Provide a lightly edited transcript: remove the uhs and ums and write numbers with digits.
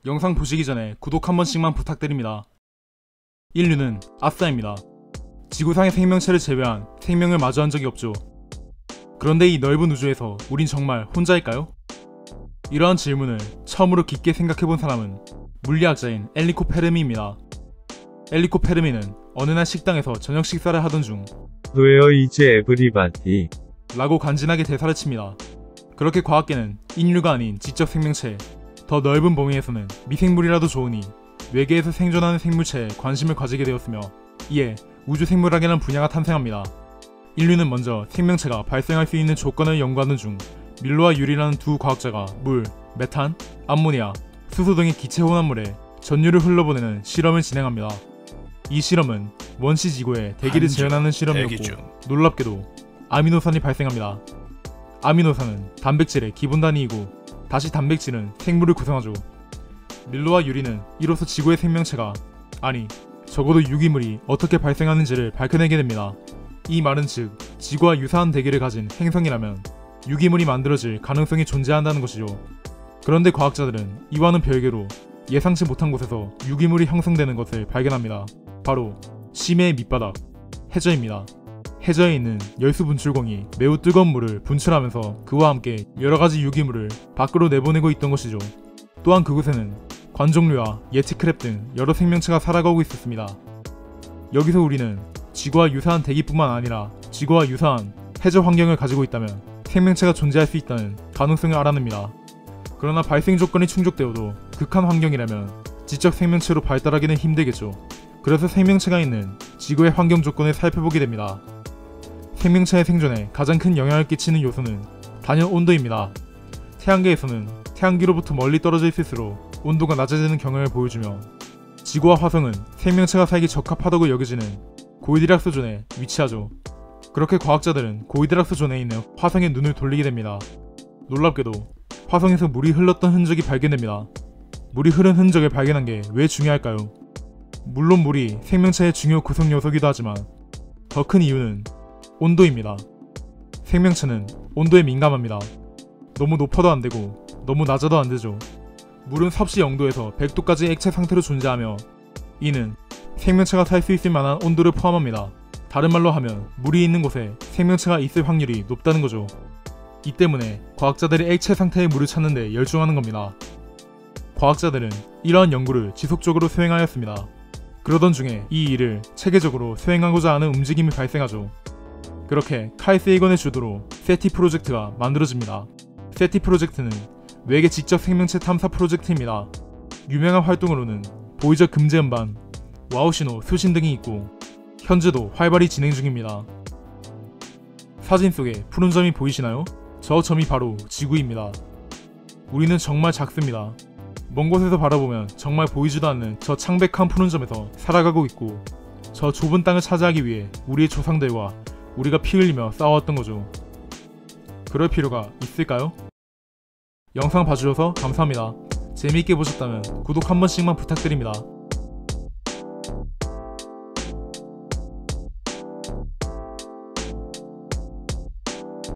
영상 보시기 전에 구독 한 번씩만 부탁드립니다. 인류는 아싸입니다. 지구상의 생명체를 제외한 생명을 마주한 적이 없죠. 그런데 이 넓은 우주에서 우린 정말 혼자일까요? 이러한 질문을 처음으로 깊게 생각해본 사람은 물리학자인 엔리코 페르미입니다. 엔리코 페르미는 어느 날 식당에서 저녁 식사를 하던 중 Where is everybody? 라고 간지나게 대사를 칩니다. 그렇게 과학계는 인류가 아닌 지적 생명체, 더 넓은 범위에서는 미생물이라도 좋으니 외계에서 생존하는 생물체에 관심을 가지게 되었으며, 이에 우주생물학이라는 분야가 탄생합니다. 인류는 먼저 생명체가 발생할 수 있는 조건을 연구하는 중 밀로와 유리라는 두 과학자가 물, 메탄, 암모니아, 수소 등의 기체 혼합물에 전류를 흘러보내는 실험을 진행합니다. 이 실험은 원시 지구의 대기를 재현하는 실험이었고, 놀랍게도 아미노산이 발생합니다. 아미노산은 단백질의 기본 단위이고 다시 단백질은 생물을 구성하죠. 밀로와 유리는 이로써 지구의 생명체가, 아니 적어도 유기물이 어떻게 발생하는지를 밝혀내게 됩니다. 이 말은 즉 지구와 유사한 대기를 가진 행성이라면 유기물이 만들어질 가능성이 존재한다는 것이죠. 그런데 과학자들은 이와는 별개로 예상치 못한 곳에서 유기물이 형성되는 것을 발견합니다. 바로 심해의 밑바닥, 해저입니다. 해저에 있는 열수 분출공이 매우 뜨거운 물을 분출하면서 그와 함께 여러가지 유기물을 밖으로 내보내고 있던 것이죠. 또한 그곳에는 관종류와 예티크랩 등 여러 생명체가 살아가고 있었습니다. 여기서 우리는 지구와 유사한 대기뿐만 아니라 지구와 유사한 해저 환경을 가지고 있다면 생명체가 존재할 수 있다는 가능성을 알아냅니다. 그러나 발생 조건이 충족되어도 극한 환경이라면 지적 생명체로 발달하기는 힘들겠죠. 그래서 생명체가 있는 지구의 환경 조건을 살펴보게 됩니다. 생명체의 생존에 가장 큰 영향을 끼치는 요소는 단연 온도입니다. 태양계에서는 태양기로부터 멀리 떨어져 있을수록 온도가 낮아지는 경향을 보여주며, 지구와 화성은 생명체가 살기 적합하다고 여겨지는 고이드락스 존에 위치하죠. 그렇게 과학자들은 고이드락스 존에 있는 화성에 눈을 돌리게 됩니다. 놀랍게도 화성에서 물이 흘렀던 흔적이 발견됩니다. 물이 흐른 흔적을 발견한 게 왜 중요할까요? 물론 물이 생명체의 중요 구성 요소이기도 하지만 더 큰 이유는 온도입니다. 생명체는 온도에 민감합니다. 너무 높아도 안되고 너무 낮아도 안되죠. 물은 섭씨 0도에서 100도까지 액체 상태로 존재하며, 이는 생명체가 살 수 있을 만한 온도를 포함합니다. 다른 말로 하면 물이 있는 곳에 생명체가 있을 확률이 높다는 거죠. 이 때문에 과학자들이 액체 상태의 물을 찾는 데 열중하는 겁니다. 과학자들은 이러한 연구를 지속적으로 수행하였습니다. 그러던 중에 이 일을 체계적으로 수행하고자 하는 움직임이 발생하죠. 그렇게 칼 세이건의 주도로 세티 프로젝트가 만들어집니다. 세티 프로젝트는 외계 지적 생명체 탐사 프로젝트입니다. 유명한 활동으로는 보이저 금제 음반, 와우신호 수신 등이 있고 현재도 활발히 진행 중입니다. 사진 속에 푸른 점이 보이시나요? 저 점이 바로 지구입니다. 우리는 정말 작습니다. 먼 곳에서 바라보면 정말 보이지도 않는 저 창백한 푸른 점에서 살아가고 있고, 저 좁은 땅을 차지하기 위해 우리의 조상들과 우리가 피 흘리며 싸웠던 거죠. 그럴 필요가 있을까요? 영상 봐주셔서 감사합니다. 재미있게 보셨다면 구독 한 번씩만 부탁드립니다.